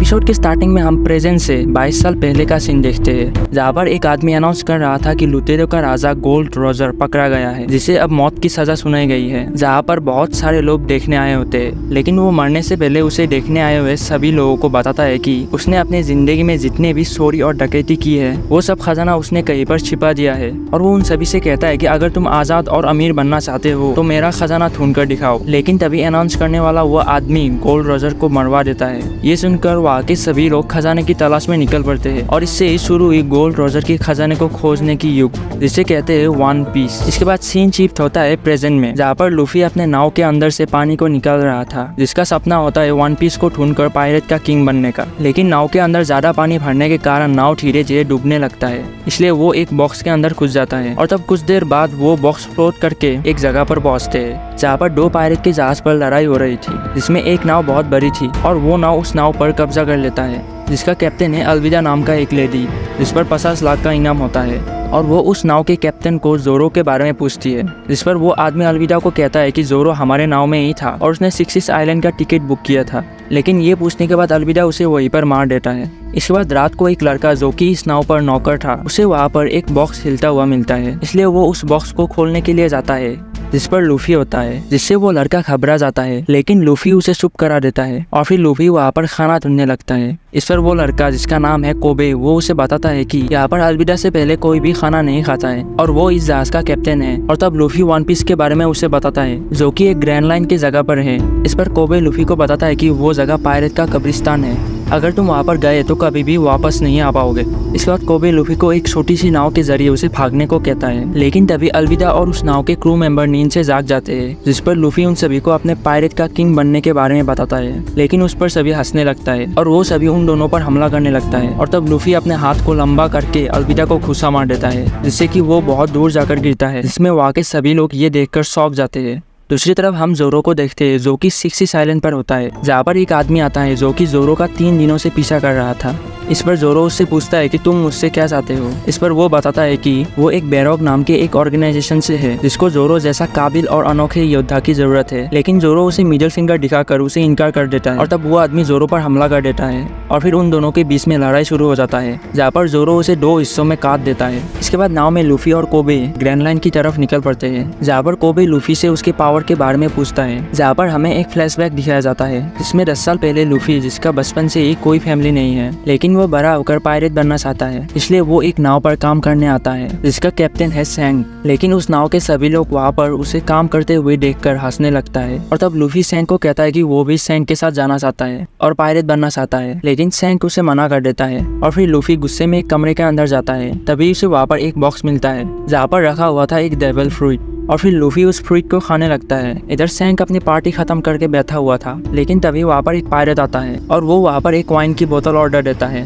Episode के starting में हम प्रेजेंट से 22 साल पहले का सीन देखते हैं, जहाँ पर एक आदमी अनाउंस कर रहा था कि लुटेरो का राजा गोल्ड रोजर पकड़ा गया है, जिसे अब मौत की सजा सुनाई गई है। जहाँ पर बहुत सारे लोग देखने आए होते हैं, लेकिन वो मरने से पहले उसे देखने आए हुए सभी लोगों को बताता है कि उसने अपनी जिंदगी में जितने भी चोरी और डकैती की है वो सब खजाना उसने कहीं पर छिपा दिया है। और वो उन सभी से कहता है कि अगर तुम आजाद और अमीर बनना चाहते हो तो मेरा खजाना ढूंढ कर दिखाओ। लेकिन तभी अनाउंस करने वाला वो आदमी गोल्ड रोजर को मरवा देता है। ये सुनकर वहाँ के सभी लोग खजाने की तलाश में निकल पड़ते हैं और इससे ही शुरू हुई गोल्ड रोजर के खजाने को खोजने की युग, जिसे कहते हैं वन पीस। इसके बाद सीन शिफ्ट होता है प्रेजेंट में, जहाँ पर लूफी अपने नाव के अंदर से पानी को निकाल रहा था, जिसका सपना होता है वन पीस को ढूंढकर पायरेट का किंग बनने का। लेकिन नाव के अंदर ज्यादा पानी भरने के कारण नाव धीरे धीरे डूबने लगता है, इसलिए वो एक बॉक्स के अंदर घुस जाता है। और तब कुछ देर बाद वो बॉक्स फ्लोट करके एक जगह पर पहुंचते हैं, जहाँ पर दो पायरेट के जहाज पर लड़ाई हो रही थी, जिसमें एक नाव बहुत बड़ी थी और वो नाव उस नाव पर कब्जा कर लेता है, जिसका कैप्टन है अलविदा नाम का एक लेडी, जिस पर 50 लाख का इनाम होता है। और वो उस नाव के कैप्टन को जोरो के बारे में पूछती है, जिस पर वो आदमी अलविदा को कहता है कि जोरो हमारे नाव में ही था और उसने 66 आइलैंड का टिकट बुक किया था। लेकिन ये पूछने के बाद अलविदा उसे वहीं पर मार देता है। इसके बाद रात को एक लड़का जो कि इस नाव पर नौकर था, उसे वहाँ पर एक बॉक्स हिलता हुआ मिलता है, इसलिए वो उस बॉक्स को खोलने के लिए जाता है, जिस पर लूफी होता है, जिससे वो लड़का घबरा जाता है। लेकिन लूफी उसे चुप करा देता है और फिर लूफी वहाँ पर खाना ढूंढने लगता है। इस पर वो लड़का, जिसका नाम है कोबे, वो उसे बताता है कि यहाँ पर अलविदा से पहले कोई भी खाना नहीं खाता है और वो इस जहाज का कैप्टन है। और तब लूफी वन पीस के बारे में उसे बताता है, जो कि एक ग्रैंड लाइन की जगह पर है। इस पर कोबे लूफी को बताता है कि वो जगह पायरेट का कब्रिस्तान है, अगर तुम वहाँ पर गए तो कभी भी वापस नहीं आ पाओगे। इसके बाद कोबे लूफी को एक छोटी सी नाव के जरिए उसे भागने को कहता है, लेकिन तभी अलविदा और उस नाव के क्रू मेंबर नींद से जाग जाते हैं, जिस पर लूफी उन सभी को अपने पायरेट का किंग बनने के बारे में बताता है। लेकिन उस पर सभी हंसने लगता है और वो सभी उन दोनों पर हमला करने लगता है। और तब लूफी अपने हाथ को लंबा करके अलविदा को घुसा मार देता है, जिससे कि वो बहुत दूर जाकर गिरता है, जिसमें वहाँ के सभी लोग ये देखकर शॉक जाते हैं। दूसरी तरफ हम जोरो को देखते हैं, जो कि 66 आइलैंड पर होता है, जहाँ पर एक आदमी आता है जो कि जोरो का 3 दिनों से पीछा कर रहा था। इस पर जोरो उससे पूछता है कि तुम मुझसे क्या चाहते हो। इस पर वो बताता है कि वो एक बैरोग नाम के एक ऑर्गेनाइजेशन से है, जिसको जोरो जैसा काबिल और अनोखे योद्धा की जरूरत है। लेकिन जोरो उसे मिडिल फिंगर दिखाकर उसे इनकार कर देता है और तब वो आदमी जोरो पर हमला कर देता है और फिर उन दोनों के बीच में लड़ाई शुरू हो जाता है, जहाँ पर जोरो उसे 2 हिस्सों में काट देता है। इसके बाद नाव में लूफी और कोबे ग्रैंड लाइन की तरफ निकल पड़ते हैं, जहाँ पर कोबे लूफी से उसके पावर के बारे में पूछता है, जहाँ पर हमें एक फ्लैशबैक दिखाया जाता है, जिसमें 10 साल पहले लूफी, जिसका बचपन से ही कोई फैमिली नहीं है, लेकिन वो बड़ा होकर पायरेट बनना चाहता है, इसलिए वो एक नाव पर काम करने आता है, जिसका कैप्टन है सैंग। लेकिन उस नाव के सभी लोग वहाँ पर उसे काम करते हुए देखकर हंसने लगता है। और तब लूफी सैंग को कहता है कि वो भी सैंग के साथ जाना चाहता है और पायरेट बनना चाहता है, लेकिन सैंग उसे मना कर देता है। और फिर लूफी गुस्से में एक कमरे के अंदर जाता है, तभी उसे वहाँ पर एक बॉक्स मिलता है, जहाँ पर रखा हुआ था एक डेविल फ्रूट, और फिर लूफी उस फ्रूट को खाने लगता है। इधर सैंग अपनी पार्टी खत्म करके बैठा हुआ था, लेकिन तभी वहाँ पर एक पायरेट आता है और वो वहाँ पर एक वाइन की बोतल ऑर्डर देता है।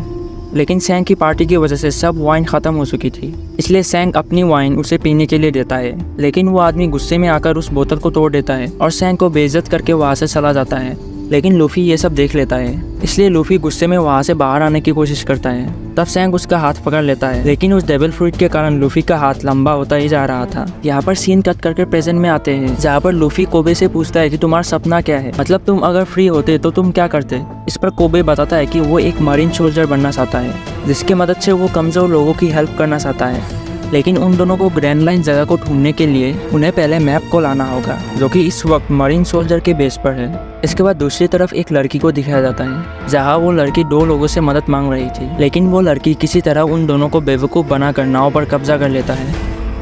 लेकिन सैंग की पार्टी की वजह से सब वाइन खत्म हो चुकी थी, इसलिए सैंग अपनी वाइन उसे पीने के लिए देता है। लेकिन वो आदमी गुस्से में आकर उस बोतल को तोड़ देता है और सैंग को बेइज्जत करके वहाँ से चला जाता है। लेकिन लूफी ये सब देख लेता है, इसलिए लूफी गुस्से में वहाँ से बाहर आने की कोशिश करता है। तब सैंग उसका हाथ पकड़ लेता है, लेकिन उस डेविल फ्रूट के कारण लूफी का हाथ लंबा होता ही जा रहा था। यहाँ पर सीन कट करके प्रेजेंट में आते हैं, जहाँ पर लूफी कोबे से पूछता है कि तुम्हारा सपना क्या है, मतलब तुम अगर फ्री होते तो तुम क्या करते। इस पर कोबे बताता है कि वो एक मरीन सोल्जर बनना चाहता है, जिसकी मदद से वो कमजोर लोगों की हेल्प करना चाहता है। लेकिन उन दोनों को ग्रैंड लाइन जगह को ढूंढने के लिए उन्हें पहले मैप को लाना होगा, जो कि इस वक्त मरीन सोल्जर के बेस पर है। इसके बाद दूसरी तरफ एक लड़की को दिखाया जाता है, जहां वो लड़की 2 लोगों से मदद मांग रही थी, लेकिन वो लड़की किसी तरह उन दोनों को बेवकूफ़ बनाकर नाव पर कब्जा कर लेता है।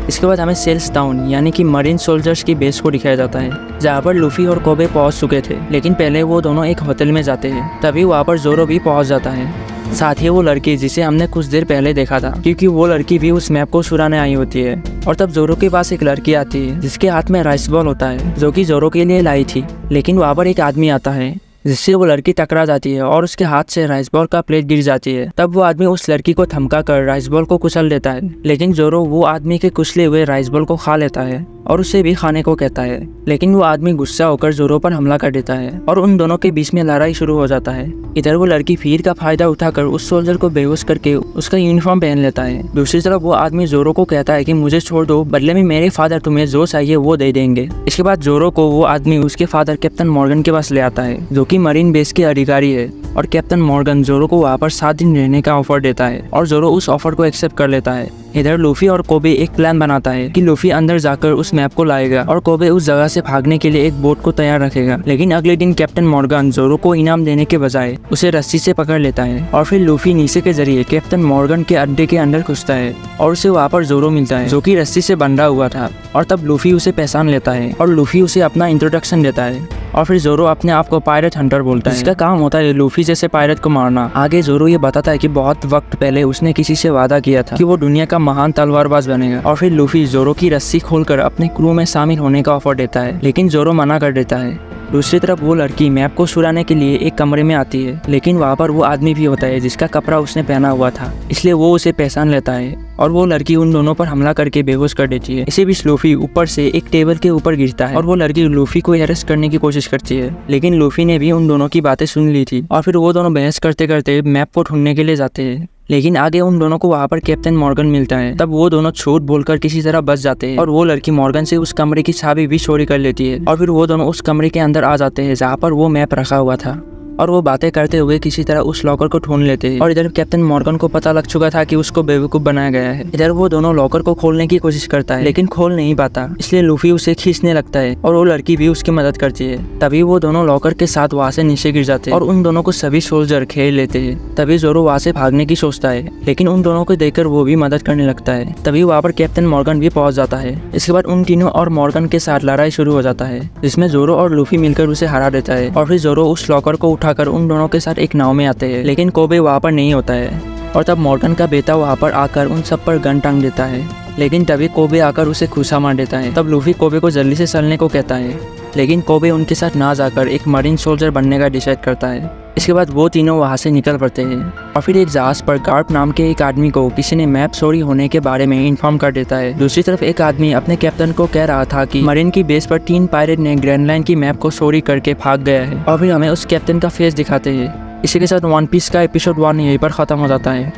इसके बाद हमें सेल्स टाउन यानी कि मरीन सोल्जर्स की बेस को दिखाया जाता है, जहाँ पर लूफी और कोबे पहुँच चुके थे। लेकिन पहले वो दोनों एक होटल में जाते हैं, तभी वहाँ पर जोरो भी पहुँच जाता है, साथ ही वो लड़की जिसे हमने कुछ देर पहले देखा था, क्योंकि वो लड़की भी उस मैप को चुराने आई होती है। और तब जोरो के पास एक लड़की आती है, जिसके हाथ में राइस बॉल होता है, जो कि जोरो के लिए लाई थी। लेकिन वहाँ पर एक आदमी आता है, जिससे वो लड़की टकरा जाती है और उसके हाथ से राइस बॉल का प्लेट गिर जाती है। तब वो आदमी उस लड़की को धमका कर राइस बॉल को कुचल देता है, लेकिन जोरो वो आदमी के कुचले हुए राइस बॉल को खा लेता है और उसे भी खाने को कहता है। लेकिन वो आदमी गुस्सा होकर जोरो पर हमला कर देता है और उन दोनों के बीच में लड़ाई शुरू हो जाता है। इधर वो लड़की फिर का फायदा उठाकर उस सोल्जर को बेहोश करके उसका यूनिफॉर्म पहन लेता है। दूसरी तरफ वो आदमी जोरो को कहता है कि मुझे छोड़ दो, बदले में मेरे फादर तुम्हें जो चाहिए वो दे देंगे। इसके बाद जोरो को वो आदमी उसके फादर कैप्टन मॉर्गन के पास ले आता है, जो कि कि मरीन बेस के अधिकारी है और कैप्टन मॉर्गन जोरो को वहाँ पर 7 दिन रहने का ऑफर देता है और जोरो उस ऑफर को एक्सेप्ट कर लेता है। इधर लूफी और कोबे एक प्लान बनाता है कि लूफी अंदर जाकर उस मैप को लाएगा और कोबे उस जगह से भागने के लिए एक बोट को तैयार रखेगा। लेकिन अगले दिन कैप्टन मॉर्गन जोरो को इनाम देने के बजाय उसे रस्सी से पकड़ लेता है और फिर लूफी नीचे के जरिए कैप्टन मॉर्गन के अड्डे के अंदर घुसता है और उसे वहाँ पर जोरो मिलता है जो कि रस्सी से बंधा हुआ था। और तब लूफी उसे पहचान लेता है और लूफी उसे अपना इंट्रोडक्शन देता है और फिर जोरो अपने आप को पायरेट हंटर बोलता है। इसका काम होता है लूफी जैसे पायरेट को मारना। आगे जोरो ये बताता है कि बहुत वक्त पहले उसने किसी से वादा किया था कि वो दुनिया का महान तलवारबाज बनेगा। और फिर लूफी जोरो की रस्सी खोलकर अपने क्रू में शामिल होने का ऑफर देता है, लेकिन जोरो मना कर देता है। दूसरी तरफ वो लड़की मैप को सुराने के लिए एक कमरे में आती है, लेकिन वहाँ पर वो आदमी भी होता है जिसका कपड़ा उसने पहना हुआ था, इसलिए वो उसे पहचान लेता है और वो लड़की उन दोनों पर हमला करके बेहोश कर देती है। इसी बीच लूफी ऊपर से एक टेबल के ऊपर गिरता है और वो लड़की लूफी को अरेस्ट करने की कोशिश करती है, लेकिन लूफी ने भी उन दोनों की बातें सुन ली थी और फिर वो दोनों बहस करते करते मैप को ढूंढने के लिए जाते हैं। लेकिन आगे उन दोनों को वहाँ पर कैप्टन मॉर्गन मिलता है। तब वो दोनों झूठ बोलकर किसी तरह बच जाते हैं और वो लड़की मॉर्गन से उस कमरे की चाबी भी चोरी कर लेती है और फिर वो दोनों उस कमरे के अंदर आ जाते हैं जहाँ पर वो मैप रखा हुआ था और वो बातें करते हुए किसी तरह उस लॉकर को ढूंढ लेते हैं। और इधर कैप्टन मॉर्गन को पता लग चुका था कि उसको बेवकूफ बनाया गया है। इधर वो दोनों लॉकर को खोलने की कोशिश करता है लेकिन खोल नहीं पाता, इसलिए लूफी उसे खींचने लगता है और वो लड़की भी उसकी मदद करती है। तभी वो दोनों लॉकर के साथ वहाँ से नीचे गिर जाते हैं और उन दोनों को सभी सोल्जर घेर लेते हैं। तभी जोरो वहाँ से भागने की सोचता है, लेकिन उन दोनों को देखकर वो भी मदद करने लगता है। तभी वहाँ पर कैप्टन मॉर्गन भी पहुंच जाता है। इसके बाद उन तीनों और मॉर्गन के साथ लड़ाई शुरू हो जाता है, जिसमें जोरो और लूफी मिलकर उसे हरा देता है। और फिर जोरो उस लॉकर को उठाकर उन दोनों के साथ एक नाव में आते हैं, लेकिन कोबे वहाँ पर नहीं होता है। और तब मॉर्गन का बेटा वहाँ पर आकर उन सब पर गन टांग देता है, लेकिन तभी कोबे आकर उसे घुसा मार देता है। तब लूफी कोबे को जल्दी से चलने को कहता है, लेकिन कोबे उनके साथ ना जाकर एक मरीन सोल्जर बनने का डिसाइड करता है। इसके बाद वो तीनों वहाँ से निकल पड़ते हैं और फिर एक जहाज पर गार्प नाम के एक आदमी को किसी ने मैप चोरी होने के बारे में इन्फॉर्म कर देता है। दूसरी तरफ एक आदमी अपने कैप्टन को कह रहा था कि मरीन की बेस पर 3 पायरेट ने ग्रैंड लाइन की मैप को चोरी करके भाग गया है और फिर हमें उस कैप्टन का फेस दिखाते हैं। इसी के साथ वन पीस का एपिसोड 1 यहीं पर खत्म हो जाता है।